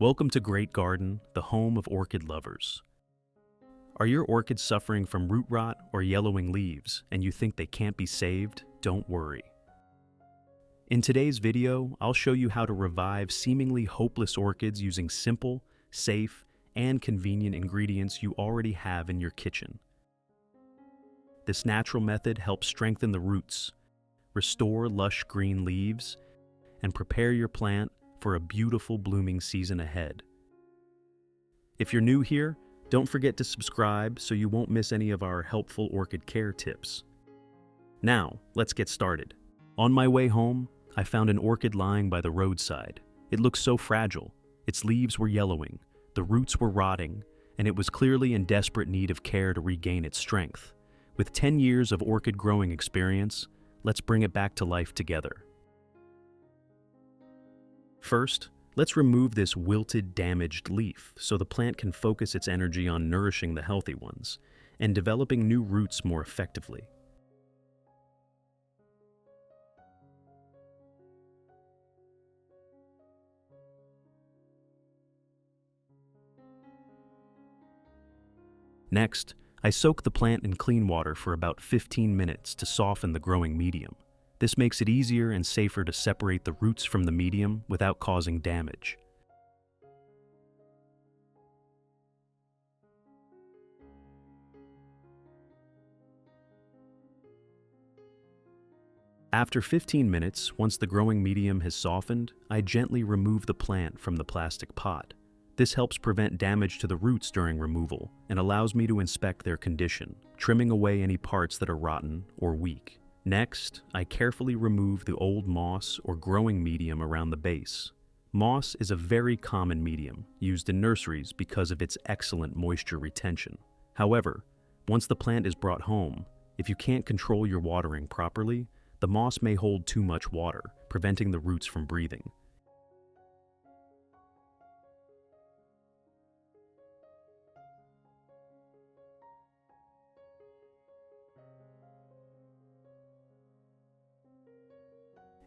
Welcome to Great Garden, the home of orchid lovers. Are your orchids suffering from root rot or yellowing leaves and you think they can't be saved? Don't worry. In today's video, I'll show you how to revive seemingly hopeless orchids using simple, safe, and convenient ingredients you already have in your kitchen. This natural method helps strengthen the roots, restore lush green leaves, and prepare your plant for a beautiful blooming season ahead. If you're new here, don't forget to subscribe so you won't miss any of our helpful orchid care tips. Now, let's get started. On my way home, I found an orchid lying by the roadside. It looked so fragile. Its leaves were yellowing, the roots were rotting, and it was clearly in desperate need of care to regain its strength. With 10 years of orchid growing experience, let's bring it back to life together. First, let's remove this wilted, damaged leaf so the plant can focus its energy on nourishing the healthy ones and developing new roots more effectively. Next, I soak the plant in clean water for about 15 minutes to soften the growing medium. This makes it easier and safer to separate the roots from the medium without causing damage. After 15 minutes, once the growing medium has softened, I gently remove the plant from the plastic pot. This helps prevent damage to the roots during removal and allows me to inspect their condition, trimming away any parts that are rotten or weak. Next, I carefully remove the old moss or growing medium around the base. Moss is a very common medium used in nurseries because of its excellent moisture retention. However, once the plant is brought home, if you can't control your watering properly, the moss may hold too much water, preventing the roots from breathing.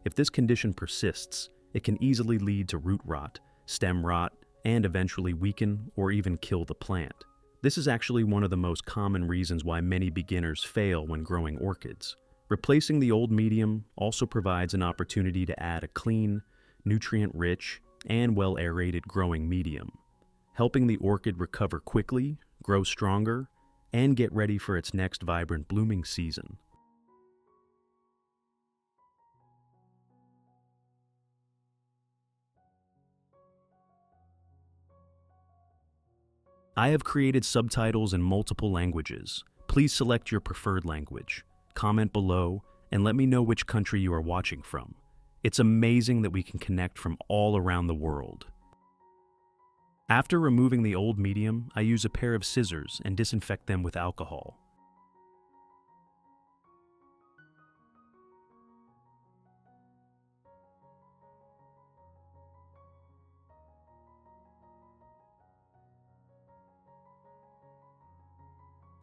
If this condition persists, it can easily lead to root rot, stem rot, and eventually weaken or even kill the plant. This is actually one of the most common reasons why many beginners fail when growing orchids. Replacing the old medium also provides an opportunity to add a clean, nutrient-rich, and well-aerated growing medium, helping the orchid recover quickly, grow stronger, and get ready for its next vibrant blooming season. I have created subtitles in multiple languages. Please select your preferred language. Comment below and let me know which country you are watching from. It's amazing that we can connect from all around the world. After removing the old medium, I use a pair of scissors and disinfect them with alcohol.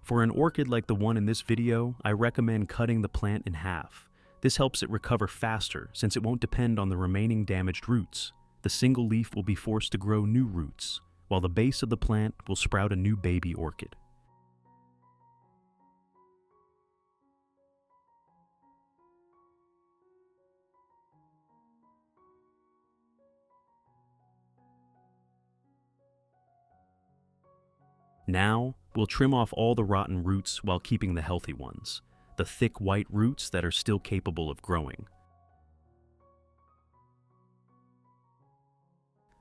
For an orchid like the one in this video, I recommend cutting the plant in half. This helps it recover faster since it won't depend on the remaining damaged roots. The single leaf will be forced to grow new roots, while the base of the plant will sprout a new baby orchid. Now, we'll trim off all the rotten roots while keeping the healthy ones, the thick white roots that are still capable of growing.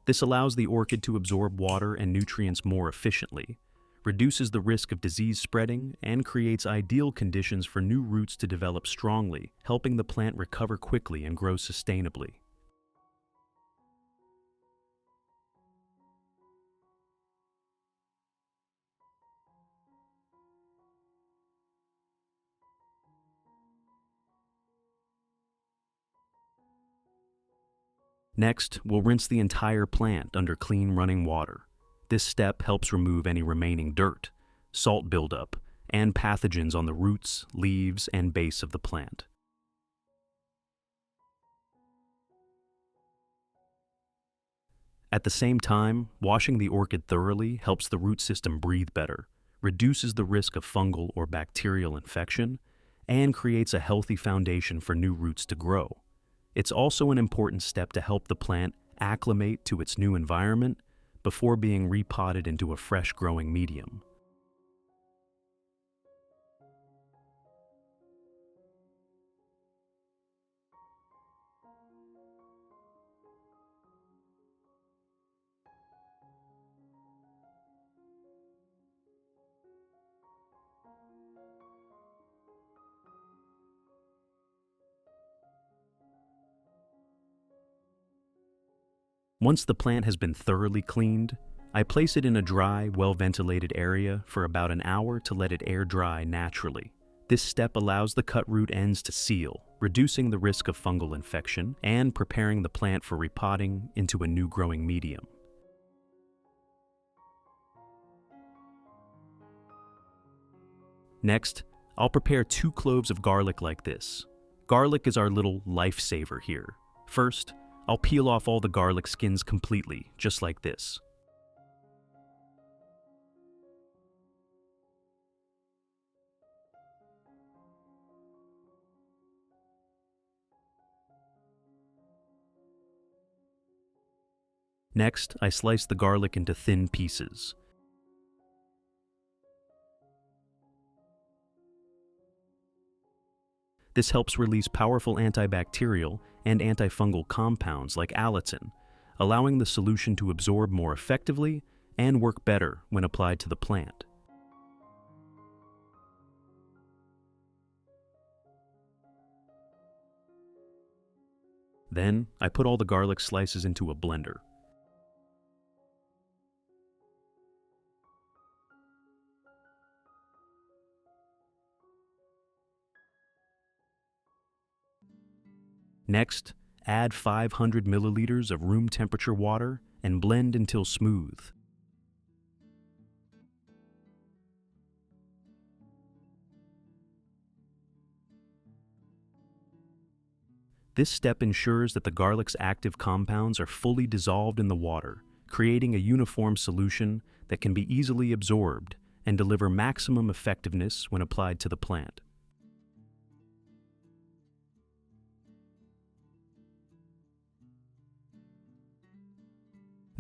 This allows the orchid to absorb water and nutrients more efficiently, reduces the risk of disease spreading, and creates ideal conditions for new roots to develop strongly, helping the plant recover quickly and grow sustainably. Next, we'll rinse the entire plant under clean running water. This step helps remove any remaining dirt, salt buildup, and pathogens on the roots, leaves, and base of the plant. At the same time, washing the orchid thoroughly helps the root system breathe better, reduces the risk of fungal or bacterial infection, and creates a healthy foundation for new roots to grow. It's also an important step to help the plant acclimate to its new environment before being repotted into a fresh growing medium. Once the plant has been thoroughly cleaned, I place it in a dry, well-ventilated area for about an hour to let it air dry naturally. This step allows the cut root ends to seal, reducing the risk of fungal infection and preparing the plant for repotting into a new growing medium. Next, I'll prepare 2 cloves of garlic like this. Garlic is our little lifesaver here. First, I'll peel off all the garlic skins completely, just like this. Next, I slice the garlic into thin pieces. This helps release powerful antibacterial and antifungal compounds like allicin, allowing the solution to absorb more effectively and work better when applied to the plant. Then, I put all the garlic slices into a blender. Next, add 500 milliliters of room temperature water and blend until smooth. This step ensures that the garlic's active compounds are fully dissolved in the water, creating a uniform solution that can be easily absorbed and deliver maximum effectiveness when applied to the plant.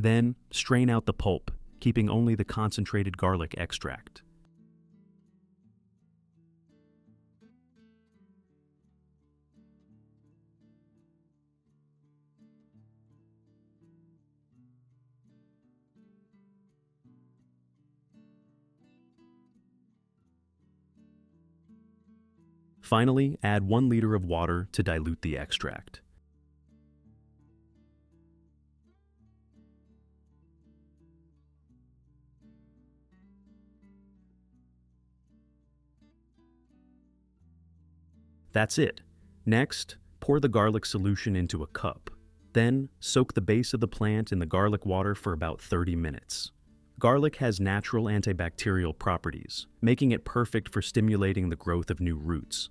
Then, strain out the pulp, keeping only the concentrated garlic extract. Finally, add 1 liter of water to dilute the extract. That's it. Next, pour the garlic solution into a cup. Then, soak the base of the plant in the garlic water for about 30 minutes. Garlic has natural antibacterial properties, making it perfect for stimulating the growth of new roots.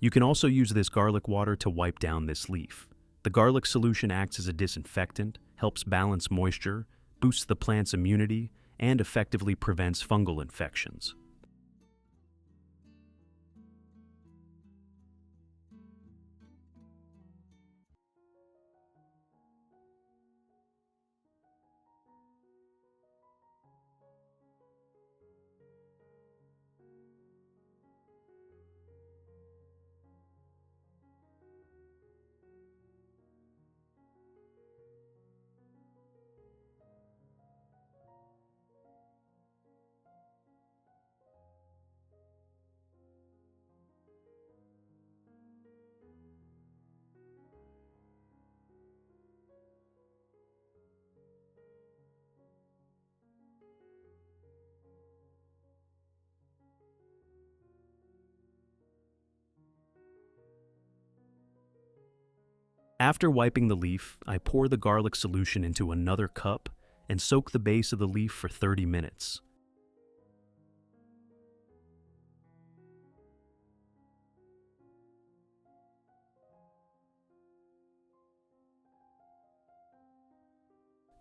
You can also use this garlic water to wipe down this leaf. The garlic solution acts as a disinfectant, helps balance moisture, boosts the plant's immunity, and effectively prevents fungal infections. After wiping the leaf, I pour the garlic solution into another cup and soak the base of the leaf for 30 minutes.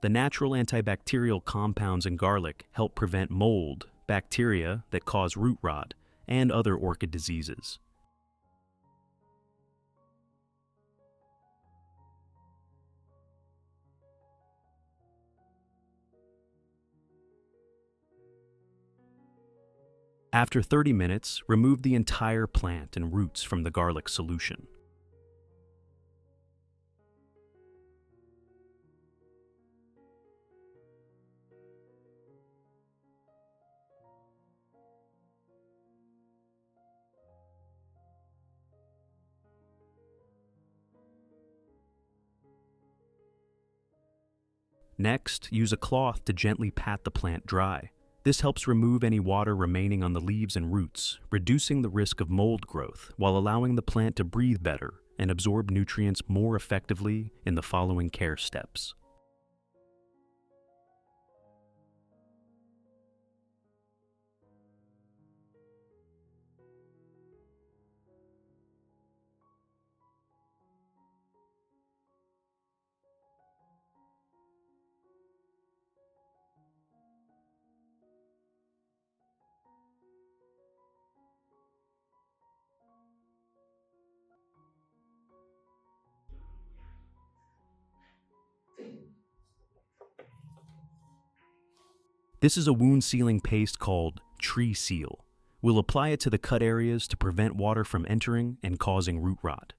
The natural antibacterial compounds in garlic help prevent mold, bacteria that cause root rot, and other orchid diseases. After 30 minutes, remove the entire plant and roots from the garlic solution. Next, use a cloth to gently pat the plant dry. This helps remove any water remaining on the leaves and roots, reducing the risk of mold growth while allowing the plant to breathe better and absorb nutrients more effectively in the following care steps. This is a wound sealing paste called Tree Seal. We'll apply it to the cut areas to prevent water from entering and causing root rot.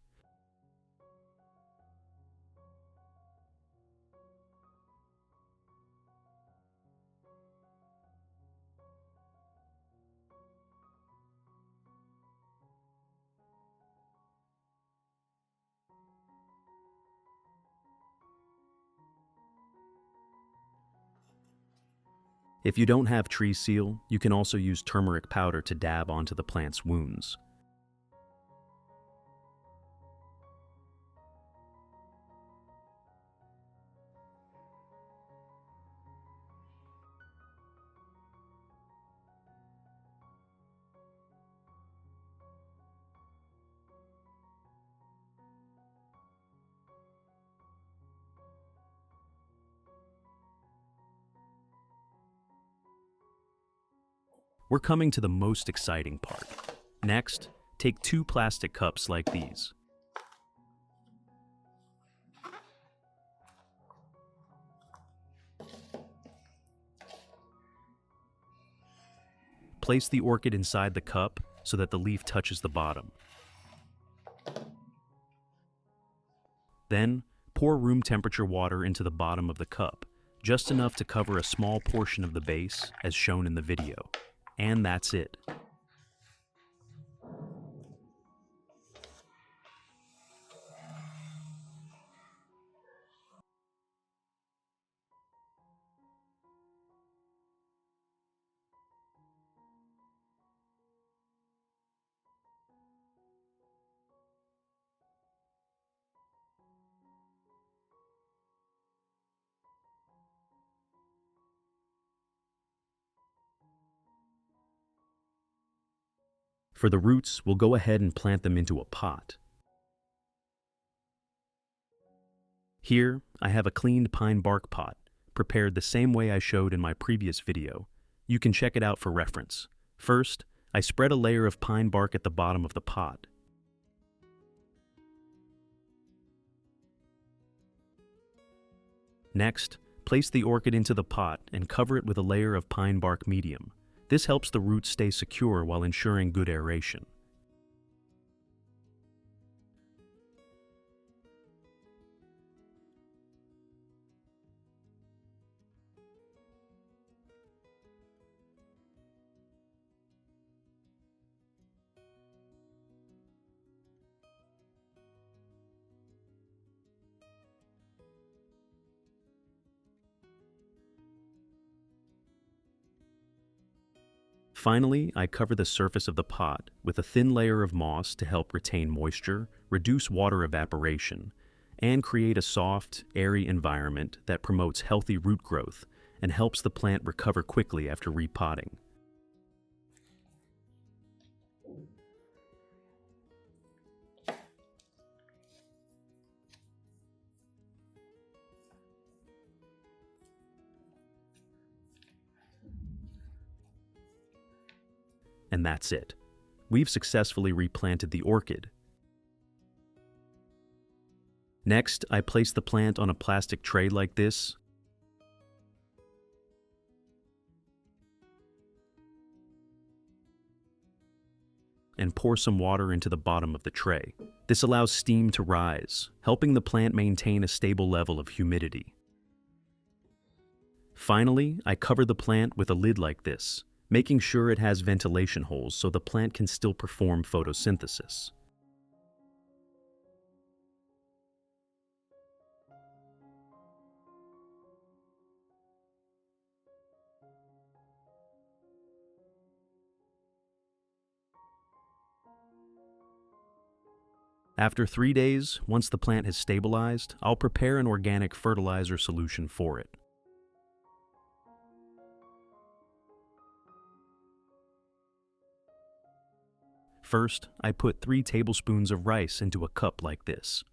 If you don't have Tree Seal, you can also use turmeric powder to dab onto the plant's wounds. We're coming to the most exciting part. Next, take 2 plastic cups like these. Place the orchid inside the cup so that the leaf touches the bottom. Then, pour room temperature water into the bottom of the cup, just enough to cover a small portion of the base, as shown in the video. And that's it. For the roots, we'll go ahead and plant them into a pot. Here, I have a cleaned pine bark pot, prepared the same way I showed in my previous video. You can check it out for reference. First, I spread a layer of pine bark at the bottom of the pot. Next, place the orchid into the pot and cover it with a layer of pine bark medium. This helps the roots stay secure while ensuring good aeration. Finally, I cover the surface of the pot with a thin layer of moss to help retain moisture, reduce water evaporation, and create a soft, airy environment that promotes healthy root growth and helps the plant recover quickly after repotting. And that's it. We've successfully replanted the orchid. Next, I place the plant on a plastic tray like this, and pour some water into the bottom of the tray. This allows steam to rise, helping the plant maintain a stable level of humidity. Finally, I cover the plant with a lid like this, making sure it has ventilation holes so the plant can still perform photosynthesis. After 3 days, once the plant has stabilized, I'll prepare an organic fertilizer solution for it. First, I put 3 tablespoons of rice into a cup like this.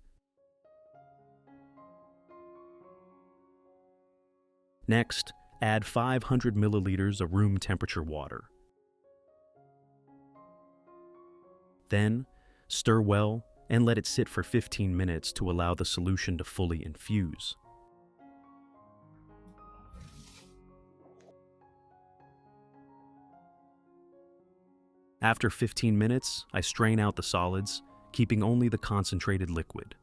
Next, add 500 milliliters of room temperature water. Then, stir well and let it sit for 15 minutes to allow the solution to fully infuse. After 15 minutes, I strain out the solids, keeping only the concentrated liquid.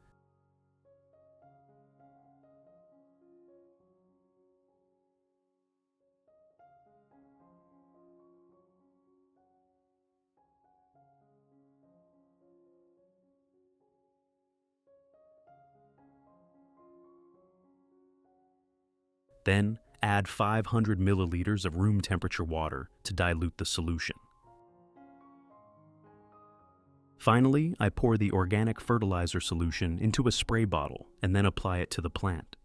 Then, add 500 milliliters of room temperature water to dilute the solution. Finally, I pour the organic fertilizer solution into a spray bottle and then apply it to the plant.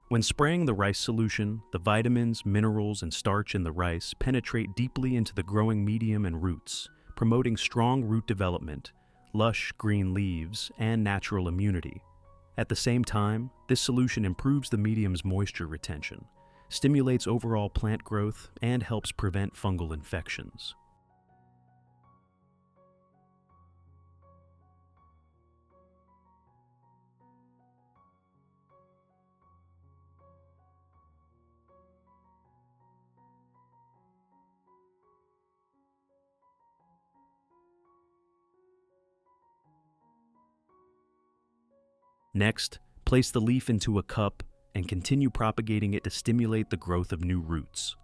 When spraying the rice solution, the vitamins, minerals, and starch in the rice penetrate deeply into the growing medium and roots, promoting strong root development, lush green leaves, and natural immunity. At the same time, this solution improves the medium's moisture retention, stimulates overall plant growth, and helps prevent fungal infections. Next, place the leaf into a cup and continue propagating it to stimulate the growth of new roots.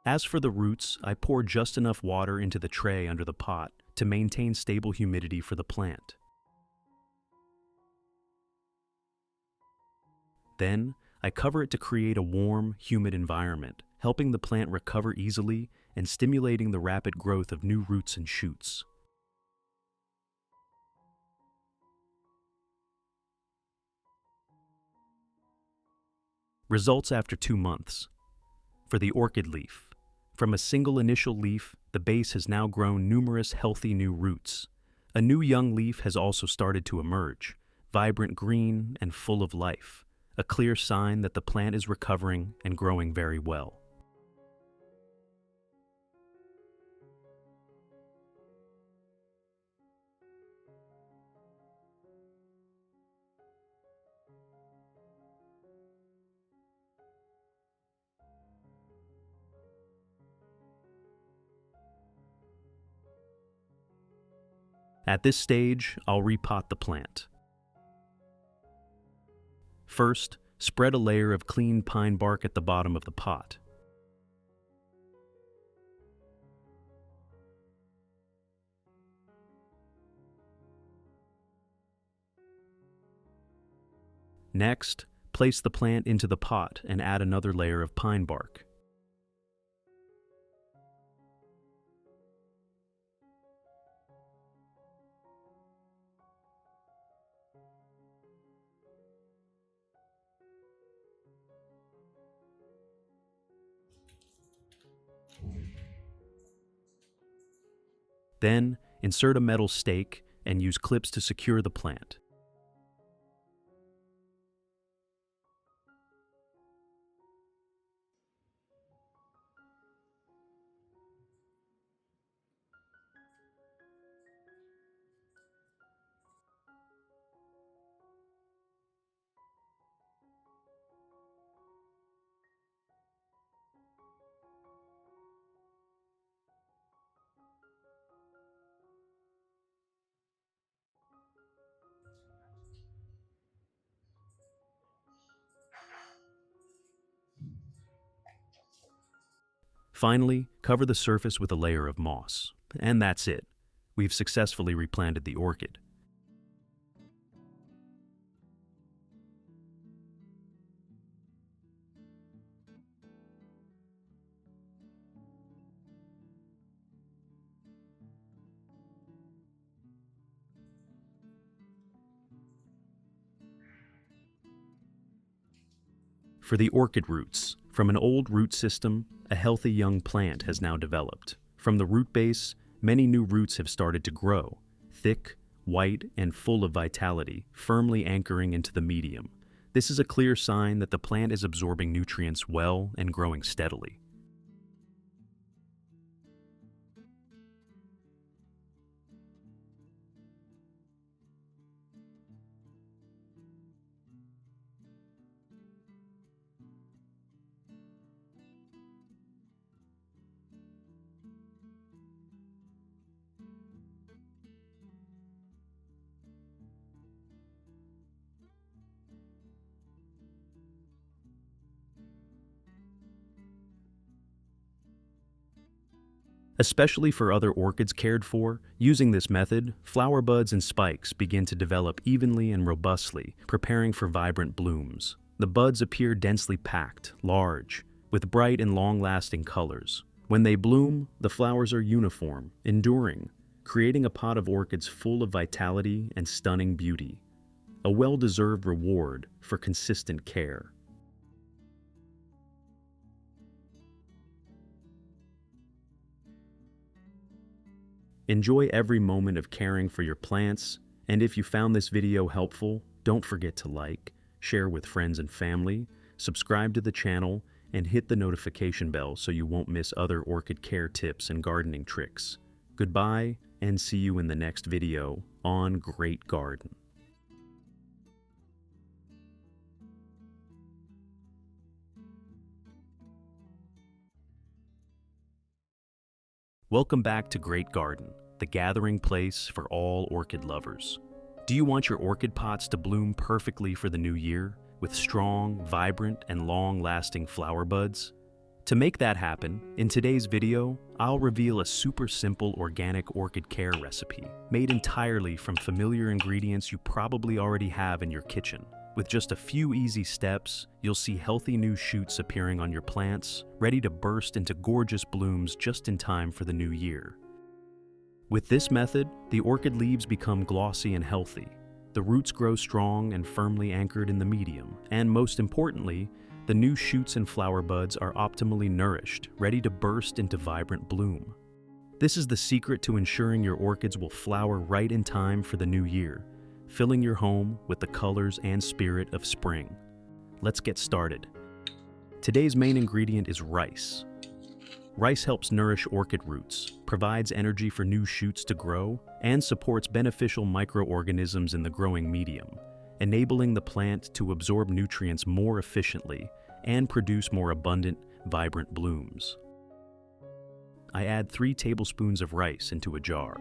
As for the roots, I pour just enough water into the tray under the pot to maintain stable humidity for the plant. Then, I cover it to create a warm, humid environment, helping the plant recover easily and stimulating the rapid growth of new roots and shoots. Results after 2 months. For the orchid leaf. From a single initial leaf, the base has now grown numerous healthy new roots. A new young leaf has also started to emerge, vibrant green and full of life, a clear sign that the plant is recovering and growing very well. At this stage, I'll repot the plant. First, spread a layer of clean pine bark at the bottom of the pot. Next, place the plant into the pot and add another layer of pine bark. Then, insert a metal stake and use clips to secure the plant. Finally, cover the surface with a layer of moss. And that's it. We've successfully replanted the orchid. For the orchid roots, from an old root system, a healthy young plant has now developed. From the root base, many new roots have started to grow, thick, white, and full of vitality, firmly anchoring into the medium. This is a clear sign that the plant is absorbing nutrients well and growing steadily. Especially for other orchids cared for, using this method, flower buds and spikes begin to develop evenly and robustly, preparing for vibrant blooms. The buds appear densely packed, large, with bright and long-lasting colors. When they bloom, the flowers are uniform, enduring, creating a pot of orchids full of vitality and stunning beauty. A well-deserved reward for consistent care. Enjoy every moment of caring for your plants, and if you found this video helpful, don't forget to like, share with friends and family, subscribe to the channel, and hit the notification bell so you won't miss other orchid care tips and gardening tricks. Goodbye, and see you in the next video on Great Garden. Welcome back to Great Garden, the gathering place for all orchid lovers. Do you want your orchid pots to bloom perfectly for the new year, with strong, vibrant, and long-lasting flower buds? To make that happen, in today's video, I'll reveal a super simple organic orchid care recipe, made entirely from familiar ingredients you probably already have in your kitchen. With just a few easy steps, you'll see healthy new shoots appearing on your plants, ready to burst into gorgeous blooms just in time for the new year. With this method, the orchid leaves become glossy and healthy. The roots grow strong and firmly anchored in the medium, and most importantly, the new shoots and flower buds are optimally nourished, ready to burst into vibrant bloom. This is the secret to ensuring your orchids will flower right in time for the new year, filling your home with the colors and spirit of spring. Let's get started. Today's main ingredient is rice. Rice helps nourish orchid roots, provides energy for new shoots to grow, and supports beneficial microorganisms in the growing medium, enabling the plant to absorb nutrients more efficiently and produce more abundant, vibrant blooms. I add 3 tablespoons of rice into a jar.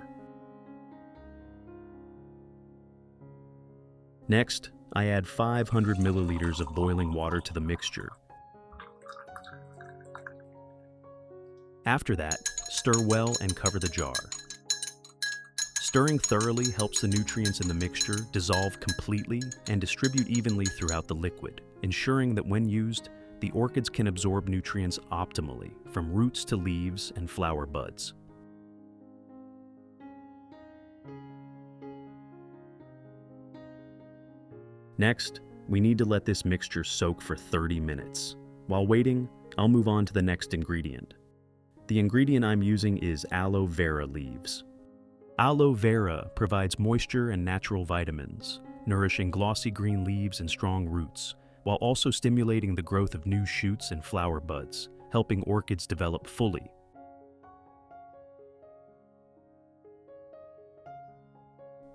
Next, I add 500 milliliters of boiling water to the mixture. After that, stir well and cover the jar. Stirring thoroughly helps the nutrients in the mixture dissolve completely and distribute evenly throughout the liquid, ensuring that when used, the orchids can absorb nutrients optimally from roots to leaves and flower buds. Next, we need to let this mixture soak for 30 minutes. While waiting, I'll move on to the next ingredient. The ingredient I'm using is aloe vera leaves. Aloe vera provides moisture and natural vitamins, nourishing glossy green leaves and strong roots, while also stimulating the growth of new shoots and flower buds, helping orchids develop fully.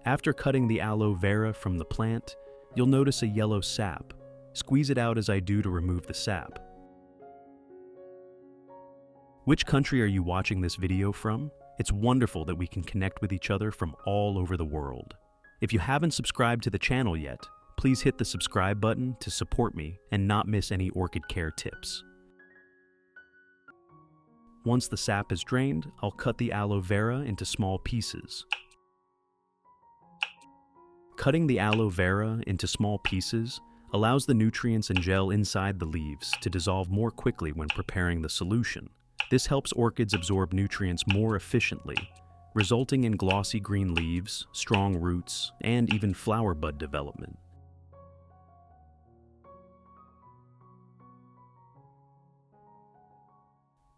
After cutting the aloe vera from the plant, you'll notice a yellow sap. Squeeze it out as I do to remove the sap. Which country are you watching this video from? It's wonderful that we can connect with each other from all over the world. If you haven't subscribed to the channel yet, please hit the subscribe button to support me and not miss any orchid care tips. Once the sap is drained, I'll cut the aloe vera into small pieces. Cutting the aloe vera into small pieces allows the nutrients and gel inside the leaves to dissolve more quickly when preparing the solution. This helps orchids absorb nutrients more efficiently, resulting in glossy green leaves, strong roots, and even flower bud development.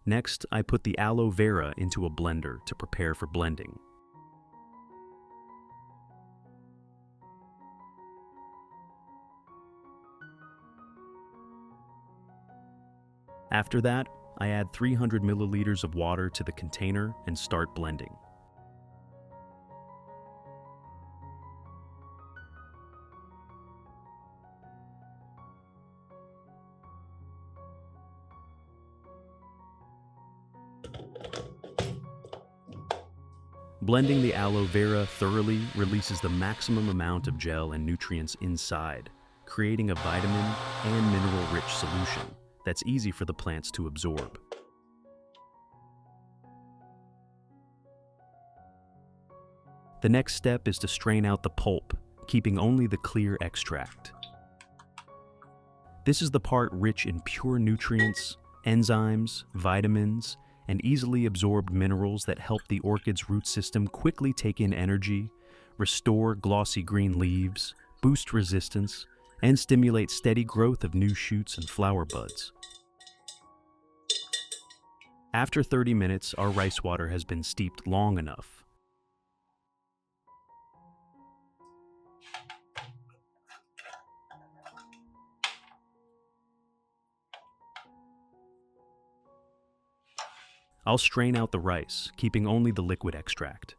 Next, I put the aloe vera into a blender to prepare for blending. After that, I add 300 milliliters of water to the container and start blending. Blending the aloe vera thoroughly releases the maximum amount of gel and nutrients inside, creating a vitamin and mineral-rich solution that's easy for the plants to absorb. The next step is to strain out the pulp, keeping only the clear extract. This is the part rich in pure nutrients, enzymes, vitamins, and easily absorbed minerals that help the orchid's root system quickly take in energy, restore glossy green leaves, boost resistance, and stimulate steady growth of new shoots and flower buds. After 30 minutes, our rice water has been steeped long enough. I'll strain out the rice, keeping only the liquid extract.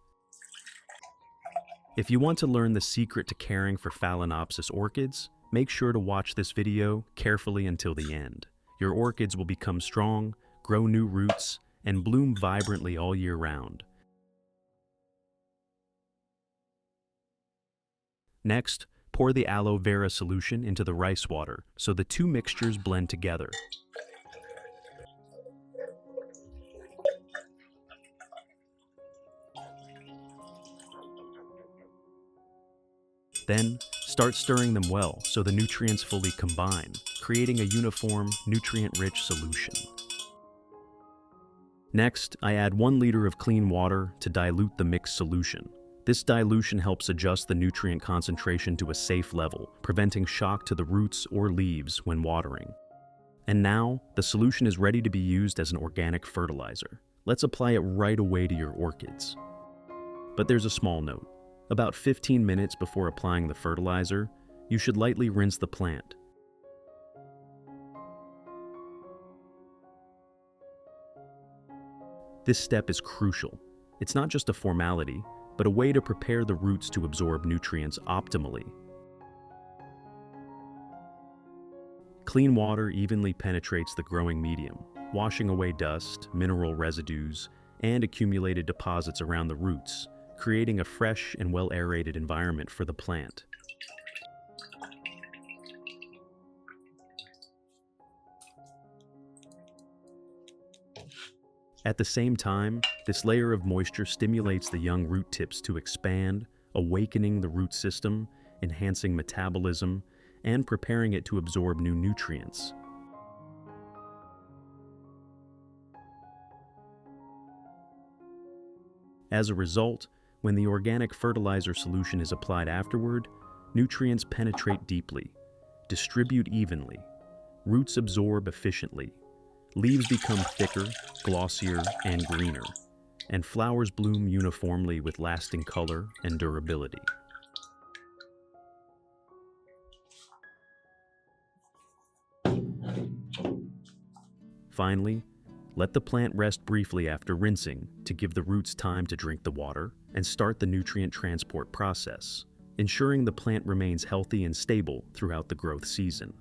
If you want to learn the secret to caring for Phalaenopsis orchids, make sure to watch this video carefully until the end. Your orchids will become strong, grow new roots, and bloom vibrantly all year round. Next, pour the aloe vera solution into the rice water so the two mixtures blend together. Then, start stirring them well so the nutrients fully combine, creating a uniform, nutrient-rich solution. Next, I add 1 liter of clean water to dilute the mixed solution. This dilution helps adjust the nutrient concentration to a safe level, preventing shock to the roots or leaves when watering. And now, the solution is ready to be used as an organic fertilizer. Let's apply it right away to your orchids. But there's a small note. About 15 minutes before applying the fertilizer, you should lightly rinse the plant. This step is crucial. It's not just a formality, but a way to prepare the roots to absorb nutrients optimally. Clean water evenly penetrates the growing medium, washing away dust, mineral residues, and accumulated deposits around the roots, creating a fresh and well-aerated environment for the plant. At the same time, this layer of moisture stimulates the young root tips to expand, awakening the root system, enhancing metabolism, and preparing it to absorb new nutrients. As a result, when the organic fertilizer solution is applied afterward, nutrients penetrate deeply, distribute evenly, roots absorb efficiently, leaves become thicker, glossier, and greener, and flowers bloom uniformly with lasting color and durability. Finally, let the plant rest briefly after rinsing to give the roots time to drink the water and start the nutrient transport process, ensuring the plant remains healthy and stable throughout the growth season.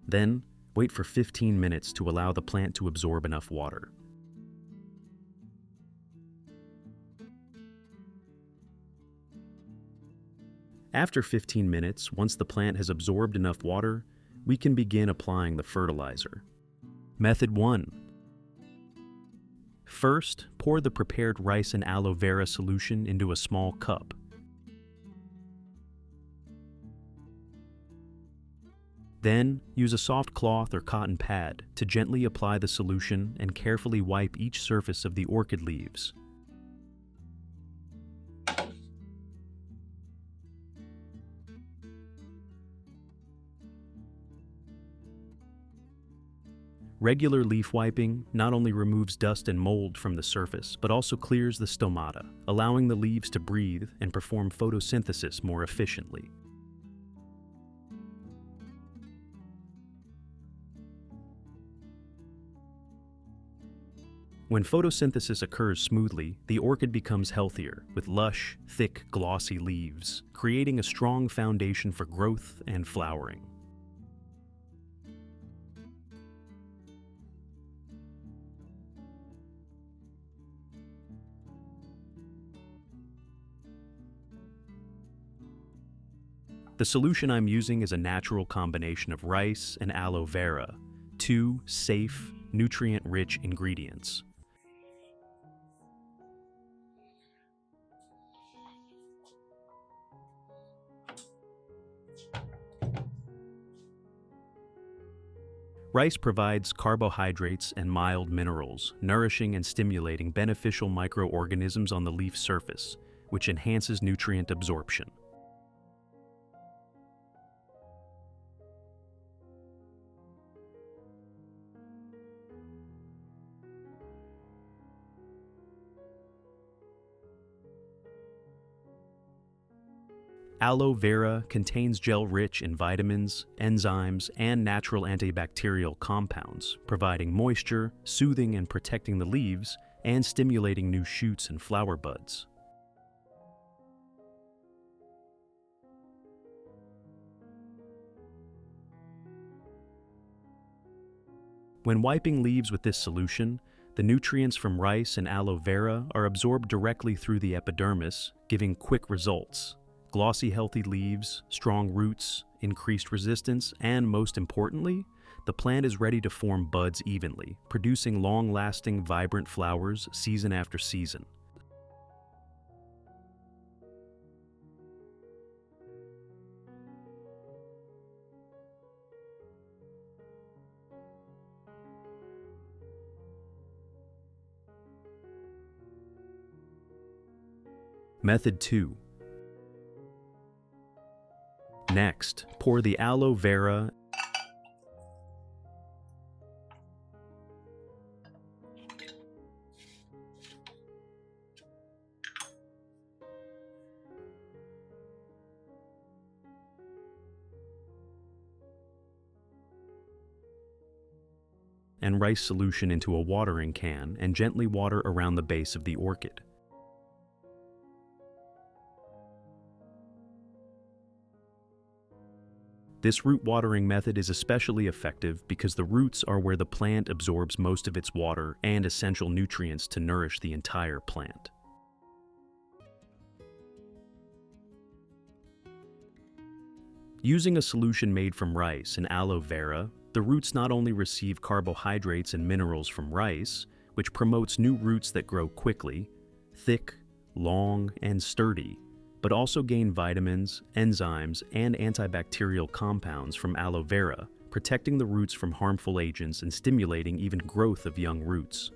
Then, wait for 15 minutes to allow the plant to absorb enough water. After 15 minutes, once the plant has absorbed enough water, we can begin applying the fertilizer. Method 1. First, pour the prepared rice and aloe vera solution into a small cup. Then, use a soft cloth or cotton pad to gently apply the solution and carefully wipe each surface of the orchid leaves. Regular leaf wiping not only removes dust and mold from the surface, but also clears the stomata, allowing the leaves to breathe and perform photosynthesis more efficiently. When photosynthesis occurs smoothly, the orchid becomes healthier, with lush, thick, glossy leaves, creating a strong foundation for growth and flowering. The solution I'm using is a natural combination of rice and aloe vera, two safe, nutrient-rich ingredients. Rice provides carbohydrates and mild minerals, nourishing and stimulating beneficial microorganisms on the leaf surface, which enhances nutrient absorption. Aloe vera contains gel rich in vitamins, enzymes, and natural antibacterial compounds, providing moisture, soothing and protecting the leaves, and stimulating new shoots and flower buds. When wiping leaves with this solution, the nutrients from rice and aloe vera are absorbed directly through the epidermis, giving quick results. Glossy, healthy leaves, strong roots, increased resistance, and most importantly, the plant is ready to form buds evenly, producing long-lasting, vibrant flowers season after season. Method 2. Next, pour the aloe vera and rice solution into a watering can and gently water around the base of the orchid. This root watering method is especially effective because the roots are where the plant absorbs most of its water and essential nutrients to nourish the entire plant. Using a solution made from rice and aloe vera, the roots not only receive carbohydrates and minerals from rice, which promotes new roots that grow quickly, thick, long, and sturdy, but also gain vitamins, enzymes, and antibacterial compounds from aloe vera, protecting the roots from harmful agents and stimulating even growth of young roots.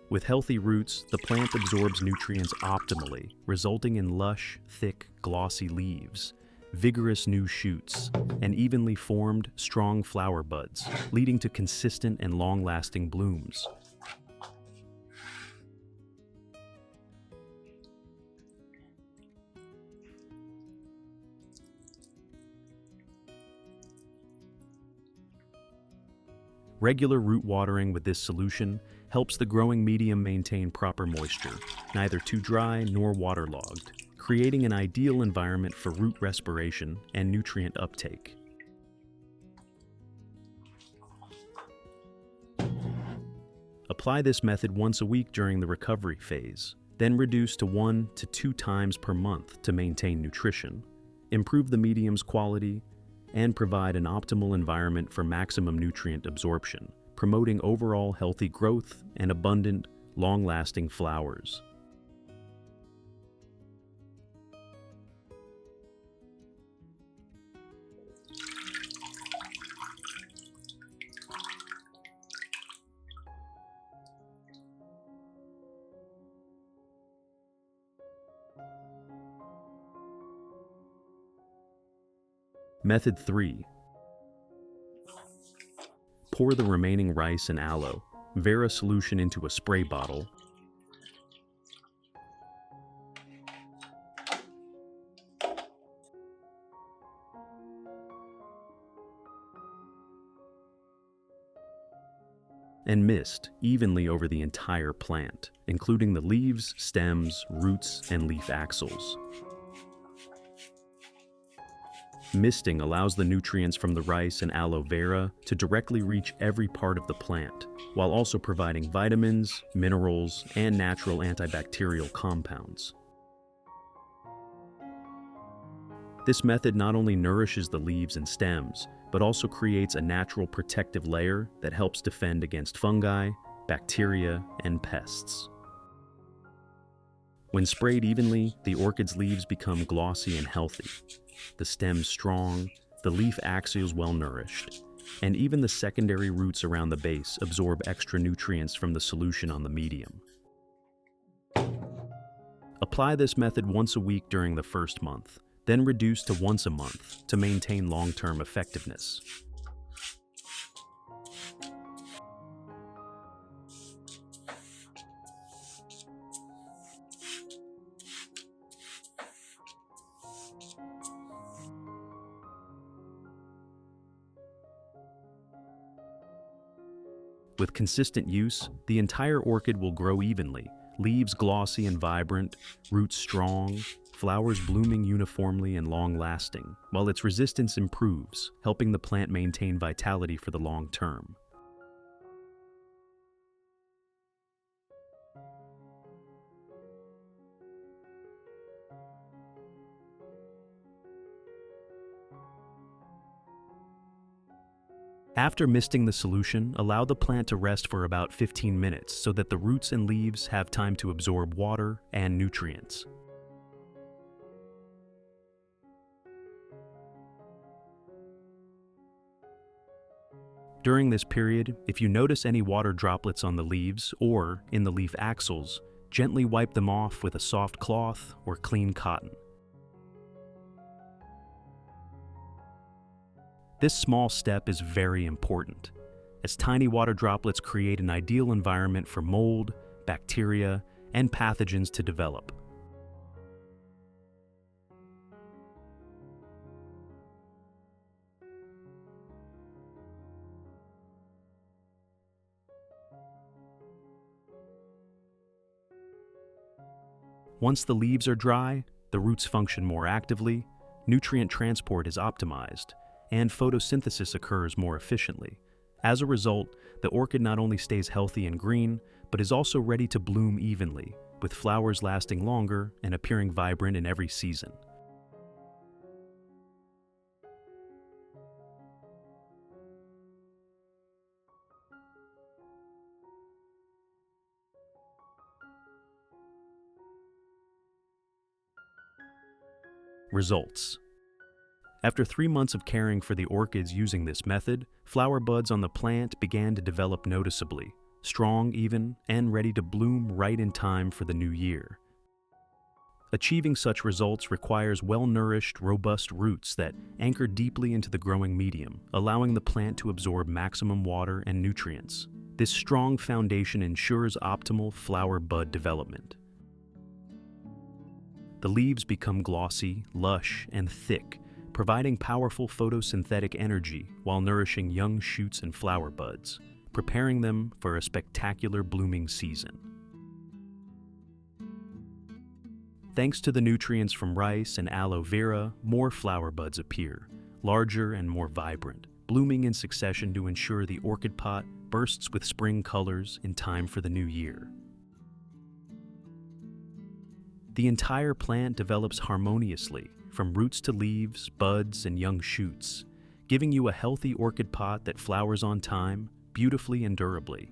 With healthy roots, the plant absorbs nutrients optimally, resulting in lush, thick, glossy leaves, vigorous new shoots, and evenly formed, strong flower buds, leading to consistent and long-lasting blooms. Regular root watering with this solution helps the growing medium maintain proper moisture, neither too dry nor waterlogged, creating an ideal environment for root respiration and nutrient uptake. Apply this method once a week during the recovery phase, then reduce to 1 to 2 times per month to maintain nutrition, improve the medium's quality, and provide an optimal environment for maximum nutrient absorption, promoting overall healthy growth and abundant, long-lasting flowers. Method 3. Pour the remaining rice and aloe vera solution into a spray bottle and mist evenly over the entire plant, including the leaves, stems, roots, and leaf axils. Misting allows the nutrients from the rice and aloe vera to directly reach every part of the plant, while also providing vitamins, minerals, and natural antibacterial compounds. This method not only nourishes the leaves and stems, but also creates a natural protective layer that helps defend against fungi, bacteria, and pests. When sprayed evenly, the orchid's leaves become glossy and healthy, the stems strong, the leaf axils well-nourished, and even the secondary roots around the base absorb extra nutrients from the solution on the medium. Apply this method once a week during the first month, then reduce to once a month to maintain long-term effectiveness. With consistent use, the entire orchid will grow evenly, leaves glossy and vibrant, roots strong, flowers blooming uniformly and long-lasting, while its resistance improves, helping the plant maintain vitality for the long term. After misting the solution, allow the plant to rest for about 15 minutes so that the roots and leaves have time to absorb water and nutrients. During this period, if you notice any water droplets on the leaves or in the leaf axils, gently wipe them off with a soft cloth or clean cotton. This small step is very important, as tiny water droplets create an ideal environment for mold, bacteria, and pathogens to develop. Once the leaves are dry, the roots function more actively, nutrient transport is optimized, and photosynthesis occurs more efficiently. As a result, the orchid not only stays healthy and green, but is also ready to bloom evenly, with flowers lasting longer and appearing vibrant in every season. Results. After 3 months of caring for the orchids using this method, flower buds on the plant began to develop noticeably, strong even, and ready to bloom right in time for the new year. Achieving such results requires well-nourished, robust roots that anchor deeply into the growing medium, allowing the plant to absorb maximum water and nutrients. This strong foundation ensures optimal flower bud development. The leaves become glossy, lush, and thick, providing powerful photosynthetic energy while nourishing young shoots and flower buds, preparing them for a spectacular blooming season. Thanks to the nutrients from rice and aloe vera, more flower buds appear, larger and more vibrant, blooming in succession to ensure the orchid pot bursts with spring colors in time for the new year. The entire plant develops harmoniously, from roots to leaves, buds, and young shoots, giving you a healthy orchid pot that flowers on time, beautifully and durably.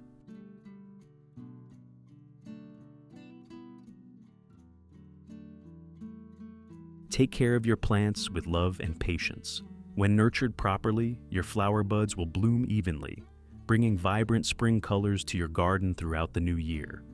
Take care of your plants with love and patience. When nurtured properly, your flower buds will bloom evenly, bringing vibrant spring colors to your garden throughout the new year.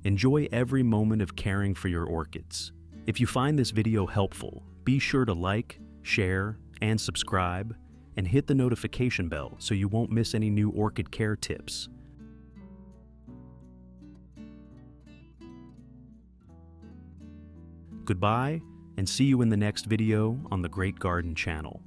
Enjoy every moment of caring for your orchids. If you find this video helpful, be sure to like, share, and subscribe, and hit the notification bell so you won't miss any new orchid care tips. Goodbye, and see you in the next video on the Great Garden channel.